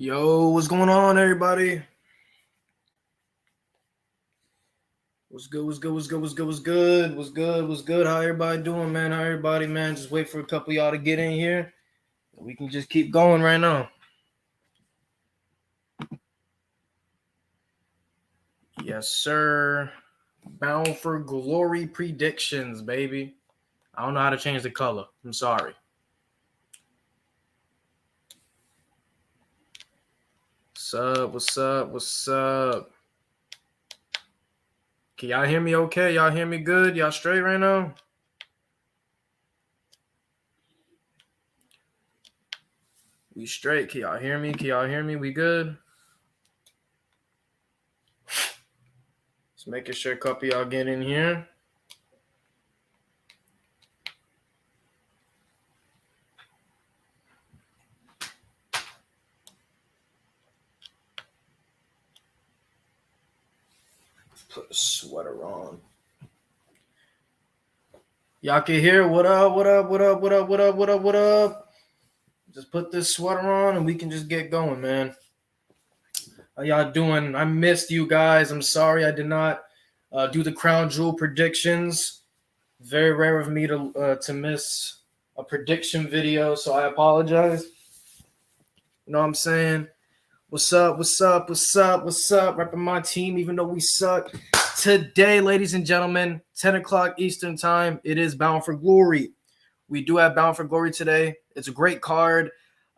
Yo, what's going on, everybody? What's good? What's good? What's good? What's good? What's good? What's good? What's good? How everybody doing, man? How everybody, man? Just wait for a couple of y'all to get in here. We can just keep going right now. Yes, sir. Bound for Glory predictions, baby. I don't know how to change the color. I'm sorry. What's up? What's up? What's up? Can y'all hear me okay? Y'all hear me good? Y'all straight right now? We straight. Can y'all hear me? Can y'all hear me? We good? Just making sure a couple y'all get in here. Put a sweater on. Y'all can hear what up, what up, what up, what up, what up, what up, what up. Just put this sweater on and we can just get going, man. How y'all doing? I missed you guys. I'm sorry I did not do the crown jewel predictions. Very rare of me to miss a prediction video, so I apologize. You know what I'm saying? What's up? What's up? What's up? What's up? Repping my team, even though we suck. Today, ladies and gentlemen, 10 o'clock Eastern time, it is Bound for Glory. We do have Bound for Glory today. It's a great card.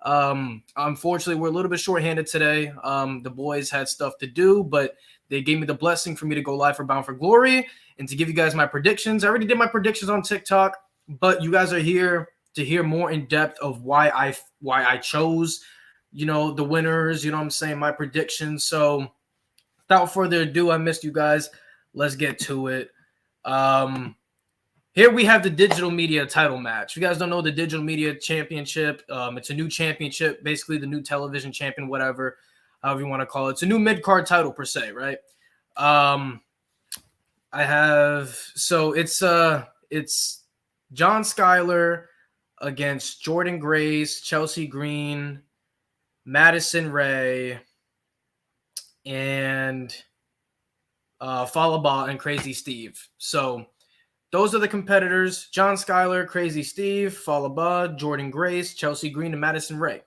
Unfortunately, we're a little bit shorthanded today. The boys had stuff to do, but they gave me the blessing for me to go live for Bound for Glory and to give you guys my predictions. I already did my predictions on TikTok, but you guys are here to hear more in depth of why I chose, the winners, you know what I'm saying, my predictions. So without further ado, I missed you guys. Let's get to it. Here we have the digital media title match. You guys don't know the digital media championship. It's a new championship, basically the new television champion, whatever, however you want to call it. It's a new mid-card title per se, right? It's John Skyler against Jordan Grace, Chelsea Green, Madison Ray, and Falaba and Crazy Steve. So those are the competitors: John Skyler, Crazy Steve, Falaba, Jordan Grace, Chelsea Green, and Madison Ray.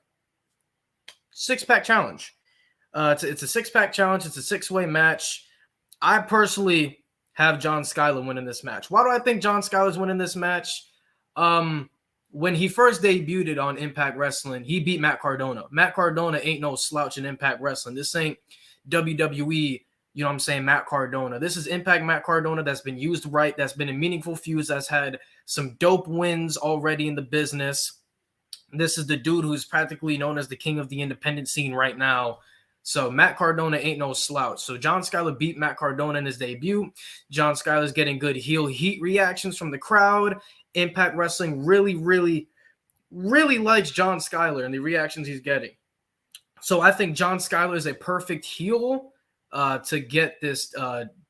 Six-pack challenge. It's a six-pack challenge. It's a six-way match. I personally have John Skyler winning this match. Why do I think John Skyler's winning this match? When he first debuted on Impact Wrestling, he beat Matt Cardona. Matt Cardona ain't no slouch in Impact Wrestling. This ain't WWE, you know what I'm saying, Matt Cardona. This is Impact Matt Cardona that's been used right, that's been in meaningful feuds, that's had some dope wins already in the business. This is the dude who's practically known as the king of the independent scene right now. So Matt Cardona ain't no slouch. So John Skyler beat Matt Cardona in his debut. John Skyler's getting good heel heat reactions from the crowd. Impact Wrestling really, really, really likes John Skyler and the reactions he's getting. So I think John Skyler is a perfect heel to get this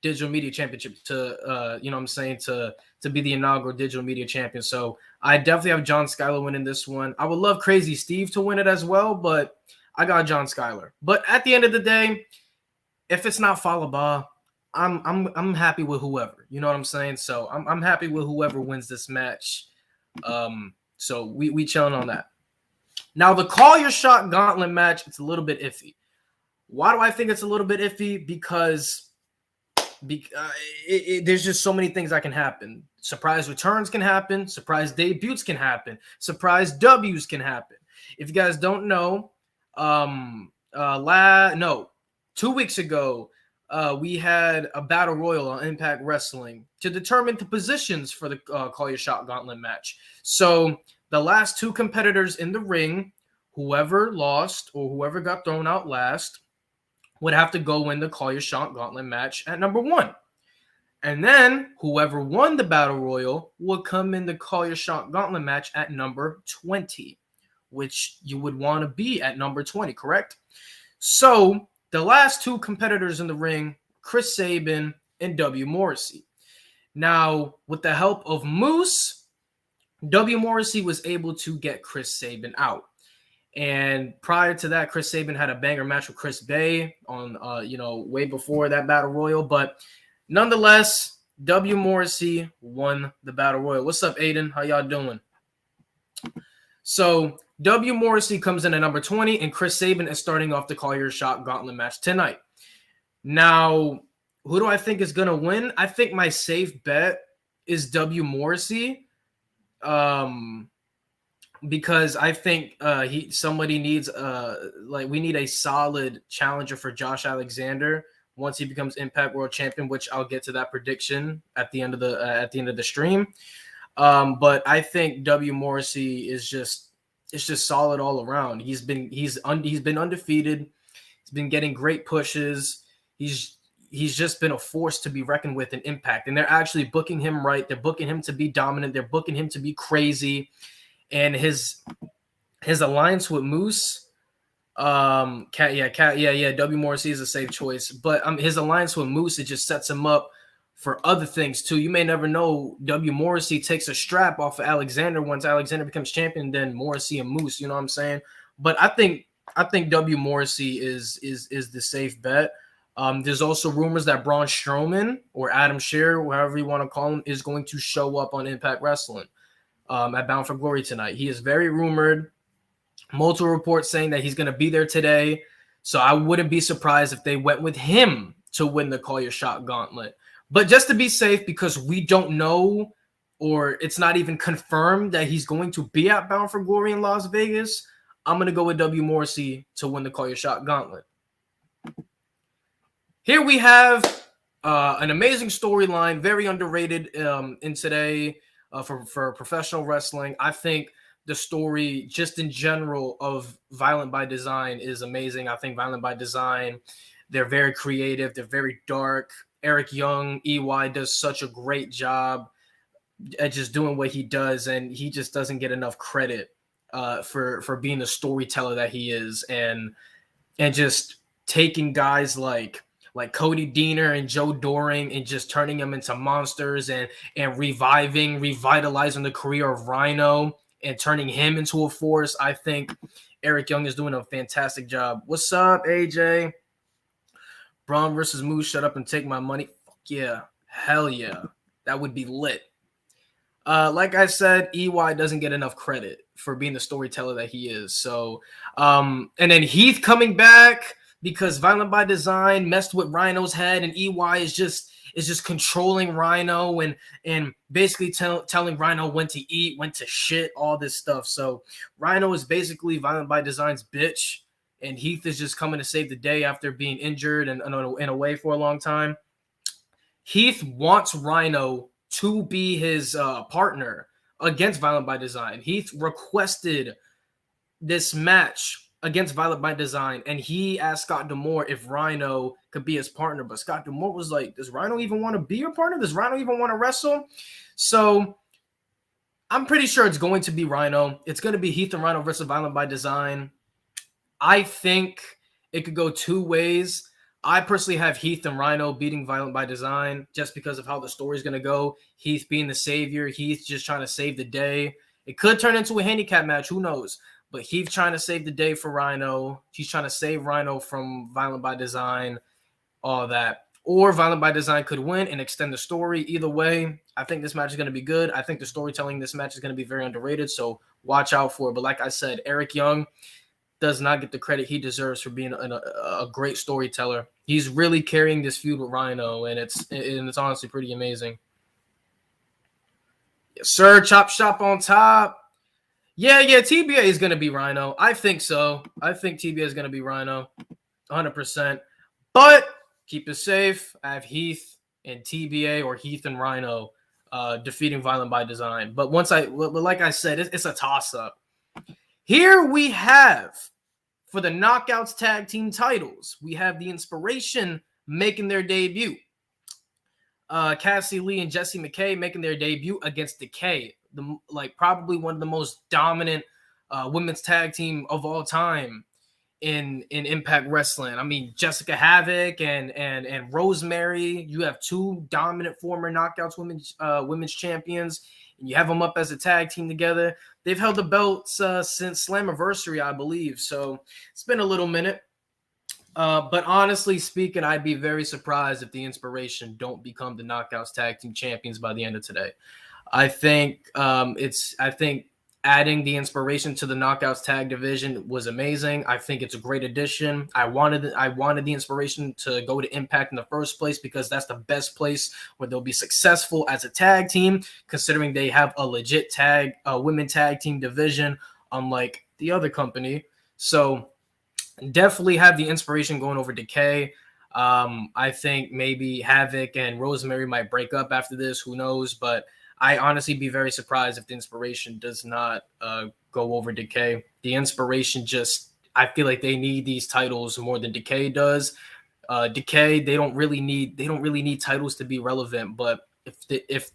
digital media championship to, you know what I'm saying, to be the inaugural digital media champion. So I definitely have John Skyler winning this one. I would love Crazy Steve to win it as well, but I got John Skyler. But at the end of the day, if it's not Falaba, I'm happy with whoever. You know what I'm saying? So I'm happy with whoever wins this match. So we chilling on that. Now the Call Your Shot Gauntlet match, it's a little bit iffy. Why do I think it's a little bit iffy? Because there's just so many things that can happen. Surprise returns can happen. Surprise debuts can happen. Surprise W's can happen. If you guys don't know, 2 weeks ago, we had a battle royal on Impact Wrestling to determine the positions for the Call Your Shot Gauntlet match. So the last two competitors in the ring, whoever lost or whoever got thrown out last, would have to go in the Call Your Shot Gauntlet match at number 1. And then whoever won the battle royal would come in the Call Your Shot Gauntlet match at number 20, which you would want to be at number 20, correct? So the last two competitors in the ring, Chris Sabin and W. Morrissey. Now, with the help of Moose, W. Morrissey was able to get Chris Sabin out. And prior to that, Chris Sabin had a banger match with Chris Bay on, way before that Battle Royal. But nonetheless, W. Morrissey won the Battle Royal. What's up, Aiden? How y'all doing? So W. Morrissey comes in at number 20, and Chris Sabin is starting off the Call Your Shot Gauntlet match tonight. Now, who do I think is going to win? I think my safe bet is W. Morrissey. Because I think somebody needs we need a solid challenger for Josh Alexander once he becomes Impact World Champion, which I'll get to that prediction at the end of the stream. But I think W. Morrissey is just solid all around. He's been undefeated. He's been getting great pushes. He's just been a force to be reckoned with in Impact, and they're actually booking him right. They're booking him to be dominant. They're booking him to be crazy. And his alliance with Moose, W. Morrissey is a safe choice, but his alliance with Moose, it just sets him up for other things too. You may never know. W. Morrissey takes a strap off of Alexander once Alexander becomes champion. Then Morrissey and Moose, you know what I'm saying? But I think W. Morrissey is the safe bet. There's also rumors that Braun Strowman or Adam Scherr, however you want to call him, is going to show up on Impact Wrestling. At Bound for Glory tonight. He is very rumored. Multiple reports saying that he's going to be there today. So I wouldn't be surprised if they went with him to win the Call Your Shot Gauntlet. But just to be safe, because we don't know, or it's not even confirmed that he's going to be at Bound for Glory in Las Vegas, I'm going to go with W. Morrissey to win the Call Your Shot Gauntlet. Here we have an amazing storyline, very underrated in today. For professional wrestling. I think the story just in general of Violent by Design is amazing. I think Violent by Design, they're very creative. They're very dark. Eric Young, EY, does such a great job at just doing what he does, and he just doesn't get enough credit for being the storyteller that he is, and just taking guys like Cody Deaner and Joe Doring and just turning them into monsters and revitalizing the career of Rhino and turning him into a force. I think Eric Young is doing a fantastic job. What's up, AJ? Braun versus Moose, shut up and take my money. Fuck yeah. Hell yeah. That would be lit. Like I said, EY doesn't get enough credit for being the storyteller that he is. So, and then Heath coming back, because Violent by Design messed with Rhino's head, and EY is just controlling Rhino and basically telling Rhino when to eat, when to shit, all this stuff. So Rhino is basically Violent by Design's bitch, and Heath is just coming to save the day after being injured and away for a long time. Heath wants Rhino to be his partner against Violent by Design. Heath requested this match against Violent by Design, and he asked Scott D'Amore if Rhino could be his partner, but Scott D'Amore was like, does Rhino even want to be your partner? Does Rhino even want to wrestle? So I'm pretty sure it's going to be Rhino. It's going to be Heath and Rhino versus Violent by Design. I think it could go two ways. I personally have Heath and Rhino beating Violent by Design just because of how the story is going to go. Heath being the savior, Heath just trying to save the day. It could turn into a handicap match, who knows? But Heath trying to save the day for Rhino. He's trying to save Rhino from Violent by Design, all that. Or Violent by Design could win and extend the story. Either way, I think this match is going to be good. I think the storytelling in this match is going to be very underrated, so watch out for it. But like I said, Eric Young does not get the credit he deserves for being a great storyteller. He's really carrying this feud with Rhino, and it's honestly pretty amazing. Yes, sir. Chop shop on top. Yeah, TBA is going to be Rhino. I think so. I think TBA is going to be Rhino, 100%. But keep it safe. I have Heath and TBA, or Heath and Rhino defeating Violent by Design. But like I said, it's a toss-up. Here we have, for the Knockouts Tag Team titles, we have the Inspiration making their debut. Cassie Lee and Jessie McKay making their debut against Decay, probably one of the most dominant women's tag team of all time in Impact Wrestling. I mean, Jessica Havoc and Rosemary. You have two dominant former Knockouts women's champions and you have them up as a tag team together. They've held the belts since Slammiversary, I believe. So it's been a little minute. But honestly speaking, I'd be very surprised if the Inspiration don't become the Knockouts Tag Team Champions by the end of today. I think adding the Inspiration to the Knockouts Tag Division was amazing. I think it's a great addition. I wanted the Inspiration to go to Impact in the first place because that's the best place where they'll be successful as a tag team, considering they have a legit women tag team division, unlike the other company. So definitely have the Inspiration going over Decay. I think maybe Havoc and Rosemary might break up after this. Who knows? But I honestly be very surprised if the Inspiration does not go over Decay. The Inspiration I feel like they need these titles more than Decay does. Decay, they don't really need titles to be relevant. But if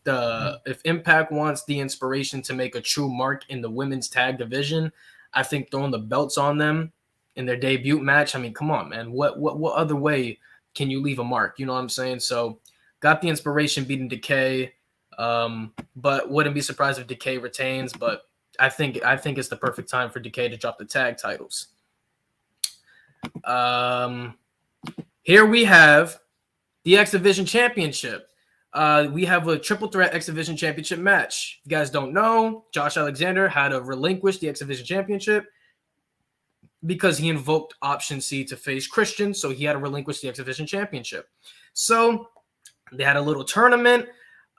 Impact wants the Inspiration to make a true mark in the women's tag division, I think throwing the belts on them in their debut match, I mean, come on, man. What other way can you leave a mark? You know what I'm saying? So got the Inspiration beating Decay. But wouldn't be surprised if Decay retains, but I think it's the perfect time for Decay to drop the tag titles. Here we have the X Division Championship. We have a triple threat X Division Championship match. If you guys don't know, Josh Alexander had to relinquish the X Division Championship because he invoked option C to face Christian, so he had to relinquish the X Division Championship. So they had a little tournament.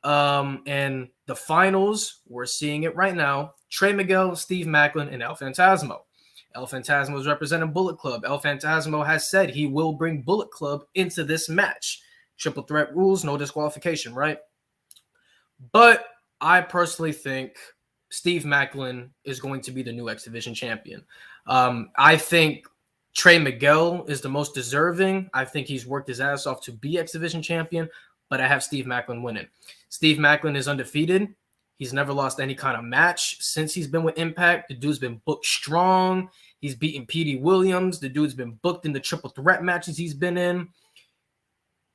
And the finals, we're seeing it right now. Trey Miguel, Steve Maclin, and El Phantasmo. El Phantasmo is representing Bullet Club. El Phantasmo has said he will bring Bullet Club into this match. Triple threat rules, no disqualification, right? But I personally think Steve Maclin is going to be the new X Division champion. I think Trey Miguel is the most deserving. I think he's worked his ass off to be X Division champion, but I have Steve Maclin winning. Steve Maclin is undefeated. He's never lost any kind of match since he's been with Impact. The dude's been booked strong. He's beaten Petey Williams. The dude's been booked in the triple threat matches he's been in.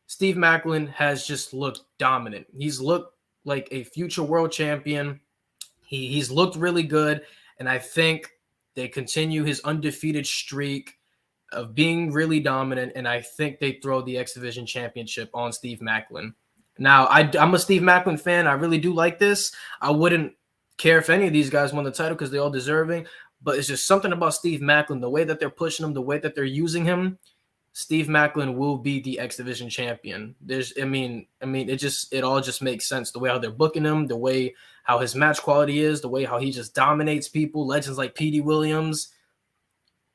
Steve Maclin has just looked dominant. He's looked like a future world champion. He's looked really good, and I think they continue his undefeated streak of being really dominant, and I think they throw the X Division Championship on Steve Maclin. Now, I'm a Steve Maclin fan. I really do like this. I wouldn't care if any of these guys won the title because they're all deserving, but it's just something about Steve Maclin, the way that they're pushing him, the way that they're using him. Steve Maclin will be the X Division champion. It all just makes sense. The way how they're booking him, the way how his match quality is, the way how he just dominates people, legends like Petey Williams.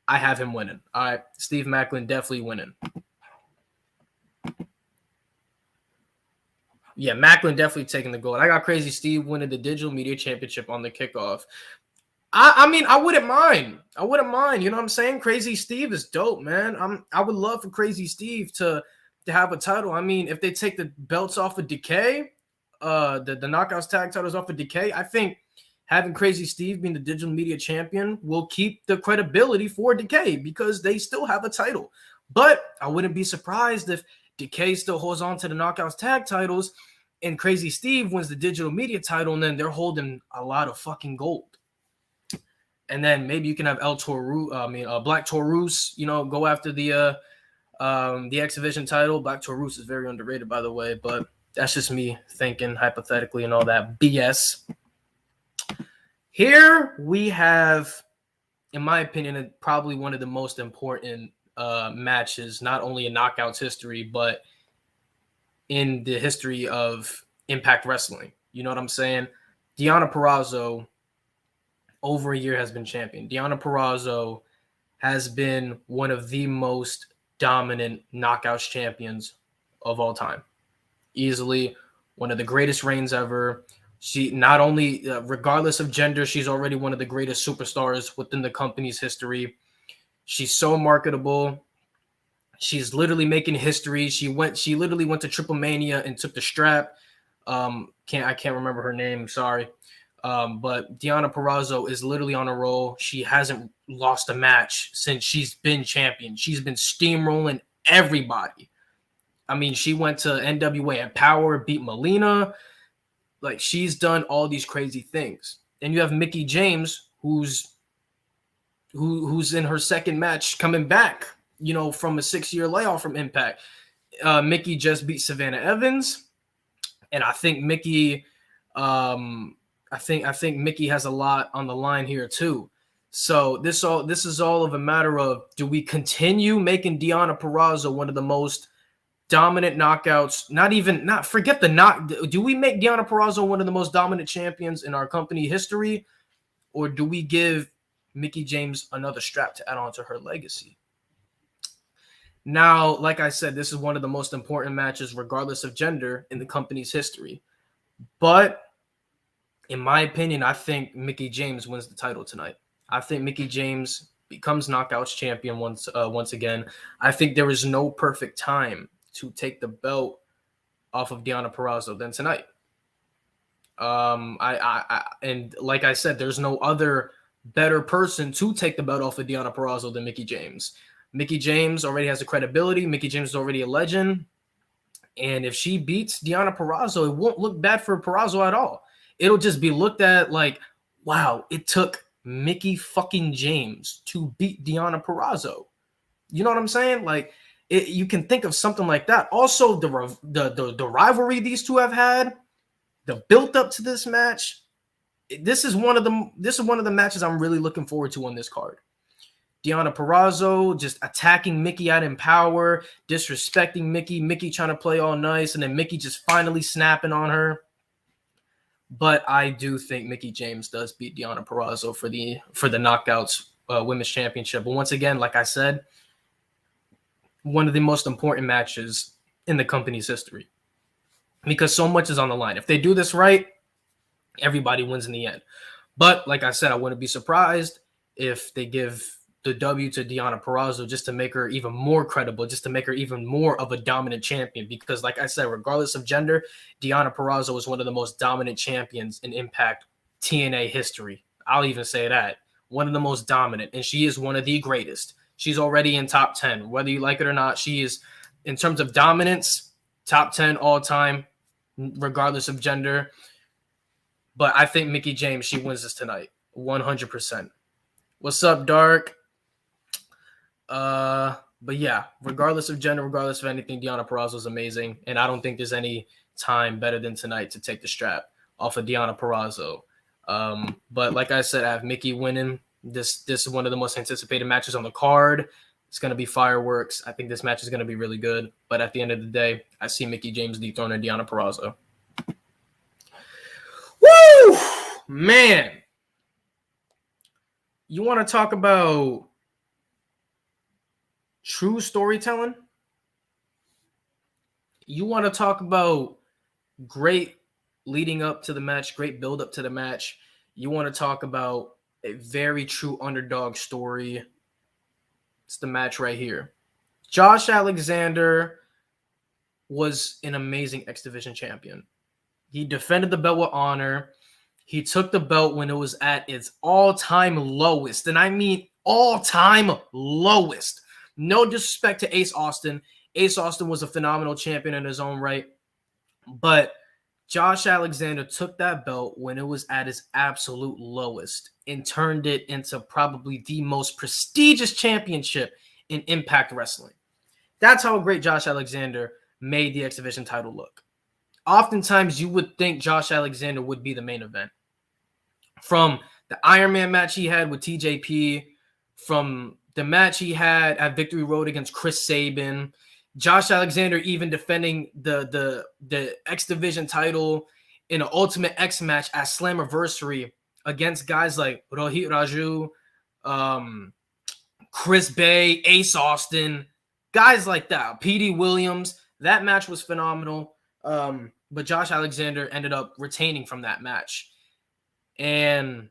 I have him winning. All right, Steve Maclin definitely winning. Yeah, Maclin definitely taking the gold. I got Crazy Steve winning the Digital Media Championship on the kickoff. I mean, I wouldn't mind. You know what I'm saying? Crazy Steve is dope, man. I would love for Crazy Steve to have a title. I mean, if they take the belts off of Decay, the Knockouts tag titles off of Decay, I think having Crazy Steve being the Digital Media Champion will keep the credibility for Decay because they still have a title. But I wouldn't be surprised if Decay still holds on to the Knockouts tag titles and Crazy Steve wins the Digital Media title, and then they're holding a lot of fucking gold. And then maybe you can have Black Taurus, go after the X Division title. Black Taurus is very underrated, by the way, but that's just me thinking hypothetically and all that BS. Here we have, in my opinion, probably one of the most important matches, not only in Knockouts history, but in the history of Impact Wrestling. You know what I'm saying? Deonna Purrazzo, over a year, has been champion. Deonna Purrazzo has been one of the most dominant Knockouts champions of all time. Easily one of the greatest reigns ever. She not only, regardless of gender, she's already one of the greatest superstars within the company's history. She's so marketable. She's literally making history. She literally went to Triple Mania and took the strap. I can't remember her name. Sorry. But Deonna Purrazzo is literally on a roll. She hasn't lost a match since she's been champion. She's been steamrolling everybody. I mean, she went to NWA Empower, beat Melina. Like, she's done all these crazy things. And you have Mickie James, who's in her second match coming back, from a 6-year layoff from Impact. Mickie just beat Savannah Evans, and I think Mickie, I think Mickie has a lot on the line here too. So this is all of a matter of, do we continue making Deonna Purrazzo one of the most dominant knockouts? Do we make Deonna Purrazzo one of the most dominant champions in our company history, or do we give Mickie James another strap to add on to her legacy? Now, like I said, this is one of the most important matches, regardless of gender, in the company's history. But in my opinion, I think Mickie James wins the title tonight. I think Mickie James becomes Knockouts champion once again. I think there is no perfect time to take the belt off of Deonna Purrazzo than tonight. And like I said, there's no other better person to take the belt off of Deonna Purrazzo than Mickie James. Mickie James already has the credibility. Mickie James is already a legend. And if she beats Deonna Purrazzo, it won't look bad for Purrazzo at all. It'll just be looked at like, wow, it took Mickie fucking James to beat Deonna Purrazzo. You know what I'm saying? Like, you can think of something like that. Also, the rivalry these two have had, the built up to this match. This is one of the matches I'm really looking forward to on this card. Deonna Purrazzo just attacking Mickie out in power, disrespecting Mickie trying to play all nice, and then Mickie just finally snapping on her. But I do think Mickie James does beat Deonna Purrazzo for the Knockouts Women's Championship. But once again, like I said, one of the most important matches in the company's history, because so much is on the line. If they do this right, everybody wins in the end. But like I said, I wouldn't be surprised if they give the W to Deonna Purrazzo just to make her even more credible, just to make her even more of a dominant champion. Because like I said, regardless of gender, Deonna Purrazzo is one of the most dominant champions in Impact TNA history. I'll even say that. One of the most dominant, and she is one of the greatest. She's already in top 10. Whether you like it or not, she is, in terms of dominance, top 10 all time, regardless of gender. But I think Mickie James, she wins this tonight, 100%. What's up, Dark? But yeah, regardless of gender, regardless of anything, Deonna Purrazzo is amazing, and I don't think there's any time better than tonight to take the strap off of Deonna Purrazzo. But like I said, I have Mickie winning. This is one of the most anticipated matches on the card. It's going to be fireworks. I think this match is going to be really good. But at the end of the day, I see Mickie James dethroning Deonna Purrazzo. Woo! Man. You want to talk about true storytelling? You want to talk about great leading up to the match, great build up to the match? You want to talk about a very true underdog story? It's the match right here. Josh Alexander was an amazing X Division champion. He defended the belt with honor. He took the belt when it was at its all-time lowest. And I mean all-time lowest. No disrespect to Ace Austin. Ace Austin was a phenomenal champion in his own right. But Josh Alexander took that belt when it was at its absolute lowest and turned it into probably the most prestigious championship in Impact Wrestling. That's how great Josh Alexander made the X Division title look. Oftentimes, you would think Josh Alexander would be the main event. From the Iron Man match he had with TJP, from the match he had at Victory Road against Chris Sabin, Josh Alexander even defending the X Division title in an Ultimate X match at Slammiversary against guys like Rohit Raju, Chris Bay, Ace Austin, guys like that, P.D. Williams. That match was phenomenal. But Josh Alexander ended up retaining from that match. And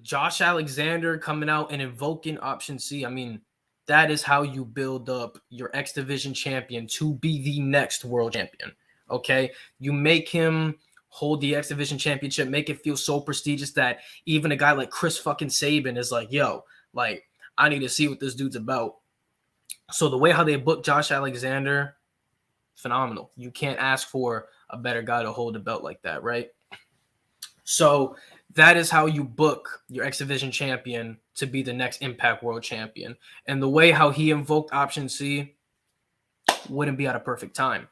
Josh Alexander coming out and invoking Option C. I mean, that is how you build up your X Division champion to be the next world champion. Okay? You make him hold the X Division championship, make it feel so prestigious that even a guy like Chris fucking Sabin is like, yo, like, I need to see what this dude's about. So the way how they booked Josh Alexander, phenomenal. You can't ask for a better guy to hold a belt like that, right? So that is how you book your X Division champion to be the next Impact World Champion. And the way how he invoked Option C wouldn't be at a perfect time.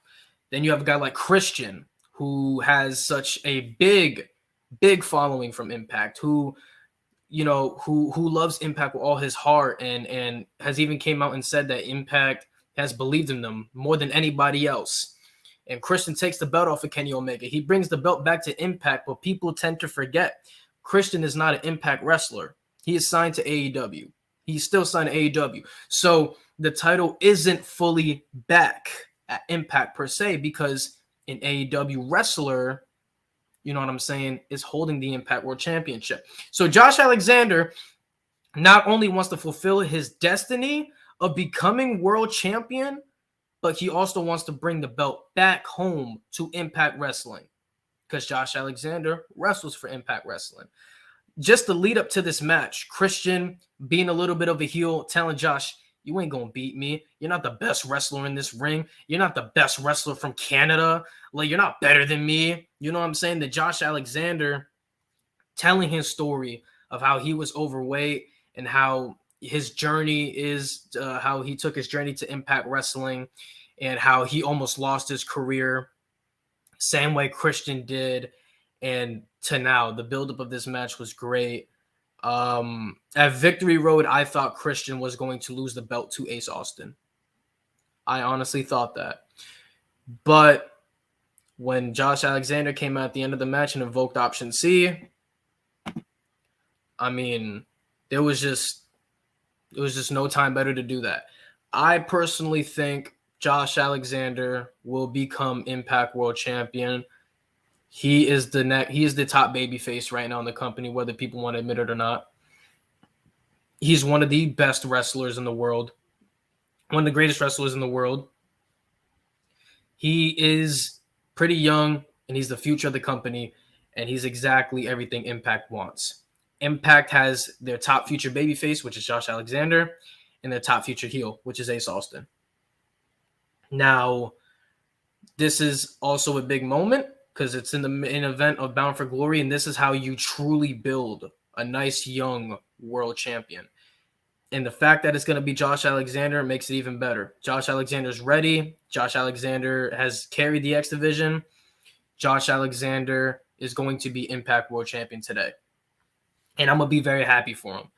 Then you have a guy like Christian, who has such a big following from Impact, who loves Impact with all his heart, and has even came out and said that Impact has believed in them more than anybody else. And Christian takes the belt off of Kenny Omega. He brings the belt back to Impact, but people tend to forget Christian is not an Impact wrestler. He is signed to AEW. He's still signed to AEW. So the title isn't fully back at Impact per se, because an AEW wrestler, you know what I'm saying, is holding the Impact World Championship. So Josh Alexander not only wants to fulfill his destiny of becoming world champion, but he also wants to bring the belt back home to Impact Wrestling, because Josh Alexander wrestles for Impact Wrestling. Just the lead up to this match, Christian being a little bit of a heel, telling Josh, you ain't gonna beat me. You're not the best wrestler in this ring. You're not the best wrestler from Canada. Like, you're not better than me. You know what I'm saying? That Josh Alexander telling his story of how he was overweight and how his journey is, how he took his journey to Impact Wrestling and how he almost lost his career, same way Christian did. And to now, the buildup of this match was great. At Victory Road, I thought Christian was going to lose the belt to Ace Austin. I honestly thought that. But when Josh Alexander came out at the end of the match and invoked Option C, I mean, there was just no time better to do that. I personally think Josh Alexander will become Impact World Champion. He is the top babyface right now in the company, whether people want to admit it or not. He's one of the best wrestlers in the world, one of the greatest wrestlers in the world. He is pretty young, and he's the future of the company, and he's exactly everything Impact wants. Impact has their top future babyface, which is Josh Alexander, and their top future heel, which is Ace Austin. Now, this is also a big moment because it's in the main event of Bound for Glory, and this is how you truly build a nice young world champion. And the fact that it's going to be Josh Alexander makes it even better. Josh Alexander's ready. Josh Alexander has carried the X Division. Josh Alexander is going to be Impact World Champion today. And I'm going to be very happy for him.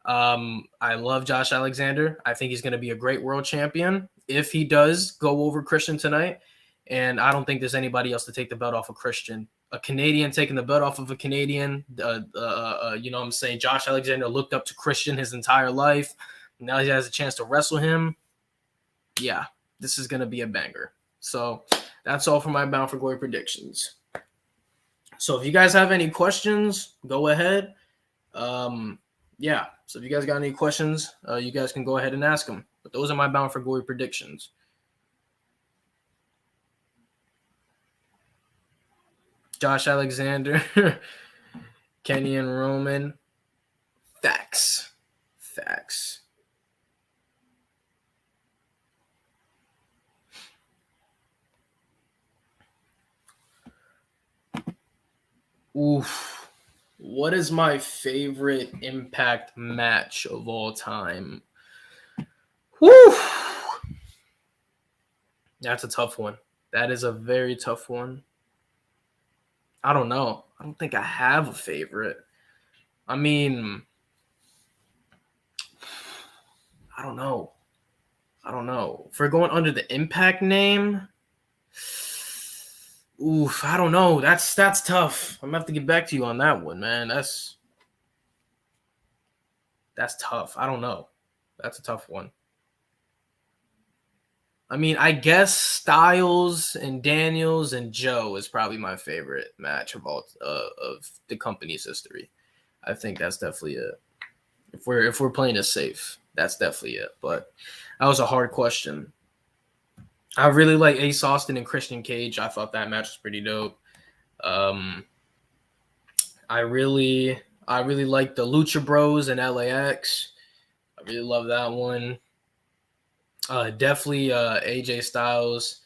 I love Josh Alexander. I think he's going to be a great world champion if he does go over Christian tonight. And I don't think there's anybody else to take the belt off of Christian. A Canadian taking the belt off of a Canadian. You know what I'm saying? Josh Alexander looked up to Christian his entire life. Now he has a chance to wrestle him. Yeah, this is going to be a banger. So that's all for my Bound for Glory predictions. So if you guys have any questions, go ahead. Yeah, so if you guys got any questions, you guys can go ahead and ask them. But those are my Bound for Glory predictions. Josh Alexander, Kenny and Roman. Facts. Oof. What is my favorite Impact match of all time? Woo! That's a tough one. That is a very tough one. I don't know. I don't think I have a favorite. I mean, I don't know. If we're going under the Impact name, oof, I don't know. That's tough. I'm gonna have to get back to you on that one, man. That's tough. I don't know. That's a tough one. I mean, I guess Styles and Daniels and Joe is probably my favorite match of all of the company's history. I think that's definitely it. If we're playing it safe, that's definitely it. But that was a hard question. I really like Ace Austin and Christian Cage. I thought that match was pretty dope. I really like the Lucha Bros and LAX. I really love that one. Definitely AJ Styles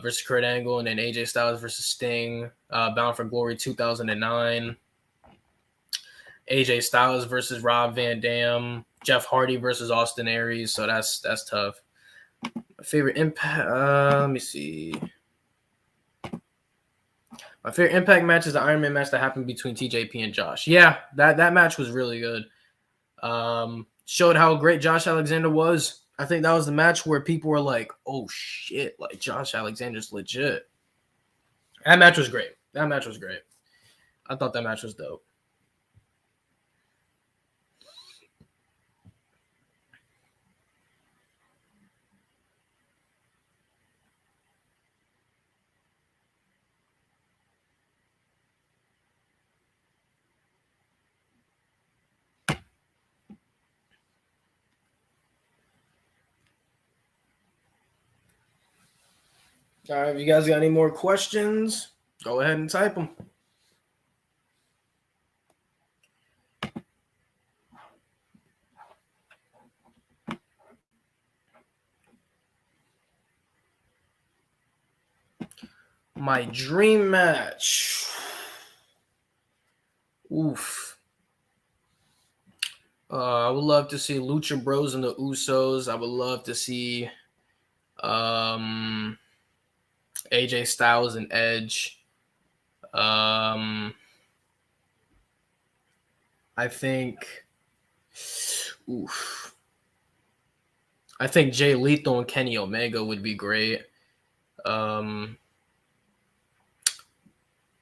versus Kurt Angle, and then AJ Styles versus Sting, Bound for Glory 2009. AJ Styles versus Rob Van Dam, Jeff Hardy versus Austin Aries. So that's tough. My favorite Impact. Let me see. My favorite Impact match is the Iron Man match that happened between TJP and Josh. Yeah, that match was really good. Showed how great Josh Alexander was. I think that was the match where people were like, "Oh shit, like Josh Alexander's legit." That match was great. I thought that match was dope. All right, if you guys got any more questions, go ahead and type them. My dream match. Oof. I would love to see Lucha Bros and the Usos. I would love to see AJ Styles and Edge. I think Jay Lethal and Kenny Omega would be great.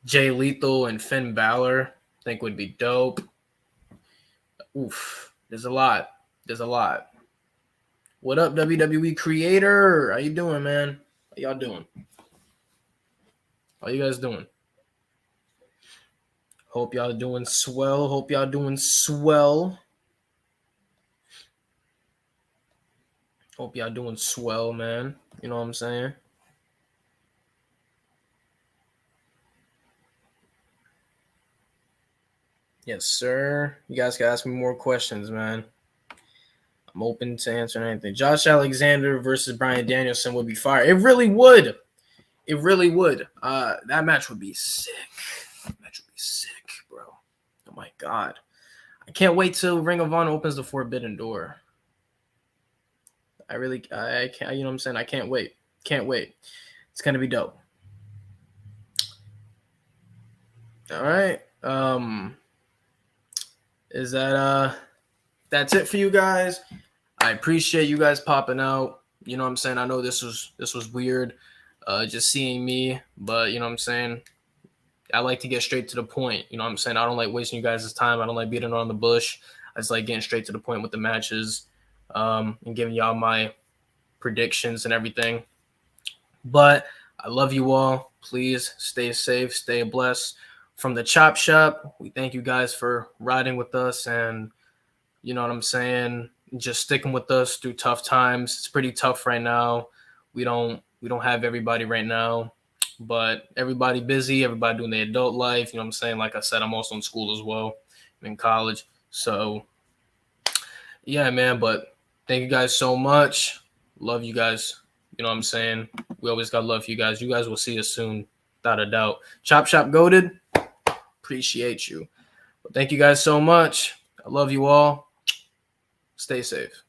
Jay Lethal and Finn Balor, I think would be dope. There's a lot. What up, WWE Creator? How you doing, man? How y'all doing? How you guys doing? Hope y'all doing swell. Hope y'all doing swell, man. You know what I'm saying? Yes, sir. You guys can ask me more questions, man. I'm open to answering anything. Josh Alexander versus Bryan Danielson would be fire. It really would. That match would be sick. Bro. Oh my God. I can't wait till Ring of Honor opens the Forbidden Door. I can't, you know what I'm saying? I can't wait. It's going to be dope. All right. Is that that's it for you guys? I appreciate you guys popping out. You know what I'm saying? I know this was weird, just seeing me, but you know what I'm saying? I like to get straight to the point. You know what I'm saying? I don't like wasting you guys' time. I don't like beating around the bush. I just like getting straight to the point with the matches, and giving y'all my predictions and everything. But I love you all. Please stay safe, stay blessed. From the Chop Shop, we thank you guys for riding with us, and you know what I'm saying, just sticking with us through tough times. It's pretty tough right now. We don't have everybody right now, but everybody busy, everybody doing their adult life. You know what I'm saying? Like I said, I'm also in school as well. I'm in college. So yeah, man, but thank you guys so much. Love you guys. You know what I'm saying? We always got love for you guys. You guys will see us soon, without a doubt. Chop Shop Goated. Appreciate you. But thank you guys so much. I love you all. Stay safe.